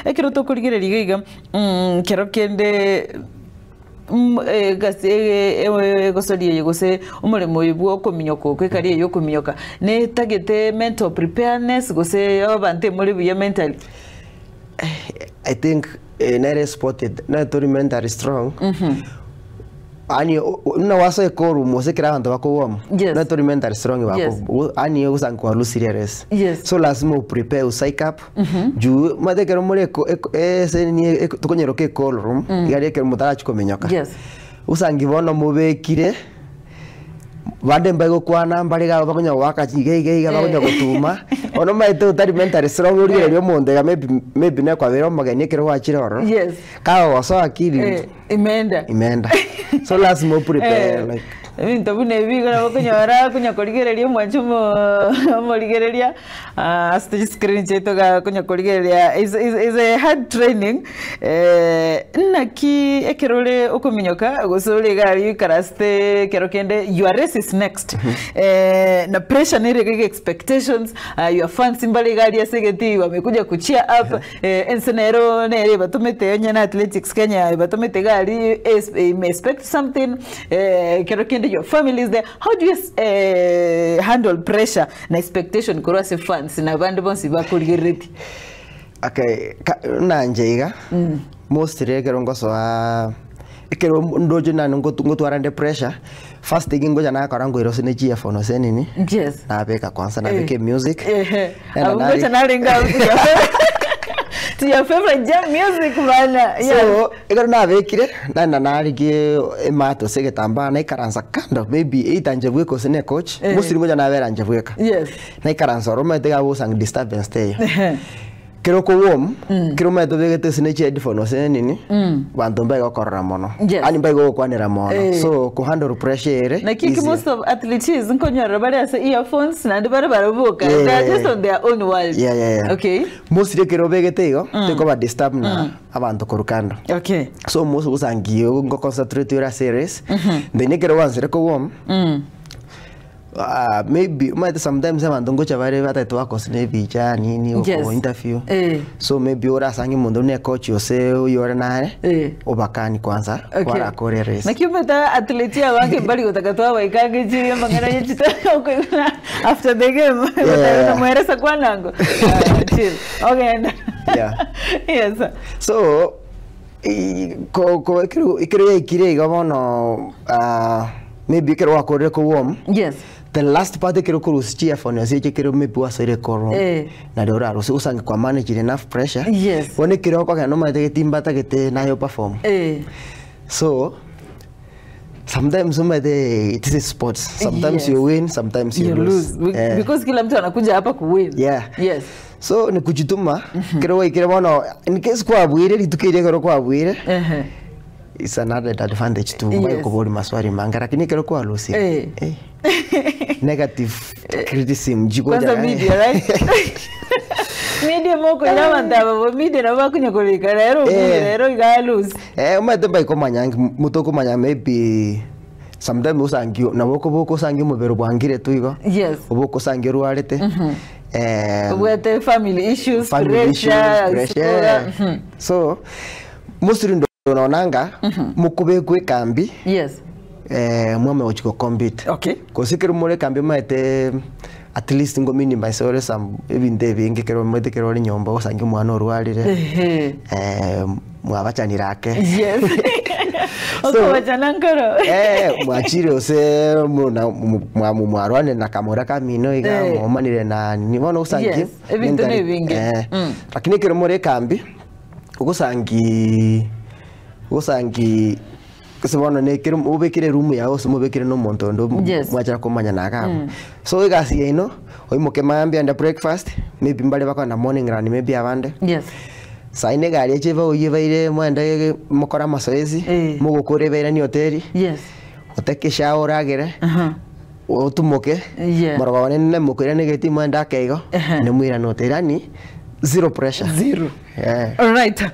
ekero tokorigereria iga kero kende gosori gose umurimo ibwo kominyoka kwekari yo kominyoka ne tagete mental preparedness gose abante muri buye mentally. I think not spotted not mentally strong. Ani una wasa ekoru mose kira hantu bako not mentally strong bako ani usan kwa serious. So lazima prepare psych up juu madekero muri ese ni tukonyero ke call room yari ke mutara chikomenyoka usangibono mubekire bande mbago kwana mbari ga bakonya waka chigeiga bakonya gutuma ono maito tari mentally strong uri ryo monde maybe ne kwa bero maganye kero wachiroro ka waso akili imenda so lazima prepare like Tabune biga bakunyara kunya korigereria mwanchumo morigereria stage screen cheto ga kunya korigereria is a hard training naki ekerole okuminyoka gosole gari karaste kerokende your race is next na pressure ne rege expectations your fans imbali gari asegeti wamekuja kuchia up ensenero ne batumete onyana athletics Kenya batumete gari expect something kerokende your family is there. How do you handle pressure na expectation kwa wase fans na bandu bonsi bakurigereti? Okay, na njeiga most regero ngoso ekero ndoje na ngoto arande pressure first thing ngoja na karango irose ne GF ono senini na beka kwanza na beke music ngoja na lenga to your favorite jam music bana. So ekero na bekire na narige emato segetamba na ikaranza kando maybe 8 anje ko sene coach musiri ngoja na vera anje bweka na ikaranza roma tega wo sang disturbance te kero ko wom kero meto begete sene headphone ose nini bantu mbego korora mono ani mbego kwanira mono so ko handle pressure na kiki most of athletes nkonyara bari asa earphones na ndibara barabuka they are just on their own world. Okay, most kero begete go teko ba disturb na abantu korukando. Okay, so most usangio ngo concentrate your series then kero wanzire ko wom maybe might sometimes abantu ngocha bare batatu wako maybe cha nini uko interview so maybe ora sangi mundu ne coach yose uyore nae obakani kwanza kwara kore race na kimeta athlete ya wange bali utakatoa waikange jiri mangana yechita after the game na mweresa kwanango chill. Okay, yes so ko ikire gamono maybe kero wakore ko wom the last part kero ko usichia phone yase kero maybe wasere koro na dora rusi usange kwa manage enough pressure one kero kwa kana mate timba takete na yo perform so sometimes it is sports sometimes you win sometimes you lose because kila mtu anakuja hapa ku win. So ni kujituma kero ikire bono in case kwa bwire litukire kero kwa bwire it's another advantage to buy kubodi maswari manga lakini kero kwa lusi negative criticism kwanza media right media moko yamandaba media na bakunyokoleka rero igalus umate bai komanyangi mutoko manya maybe sometimes usangio na boko sangi mubero bwangire tuigo oboko sangi ruarete with family issues pressure so musirindo nonanga mukube kwe kambi mwame ochiko compete kosikero mure kambi maete at least ngo mini basore sam ebinde bingi kero mwete kero ri nyomba osangi mwana orwarire mwabachanira ake so wachanankoro mwachire ose mwamu mwarwane na kamora kamino iga mwamanire na nibono usangi ebintu nebingi lakini kero mure kambi usangi kusibona ne kero ubekire room yawo sumubekire no monto ndo mwacha komanya naka so igasi ino oimoke mambi and breakfast maybe mbale bako na morning run maybe abande saine gari echeva uyibaire mwende mukora masoezi mugukore beira ni hoteli oteke shower agere otumoke marabane ne mukire ne geti mwenda keigo ne mwira no terani zero pressure all right.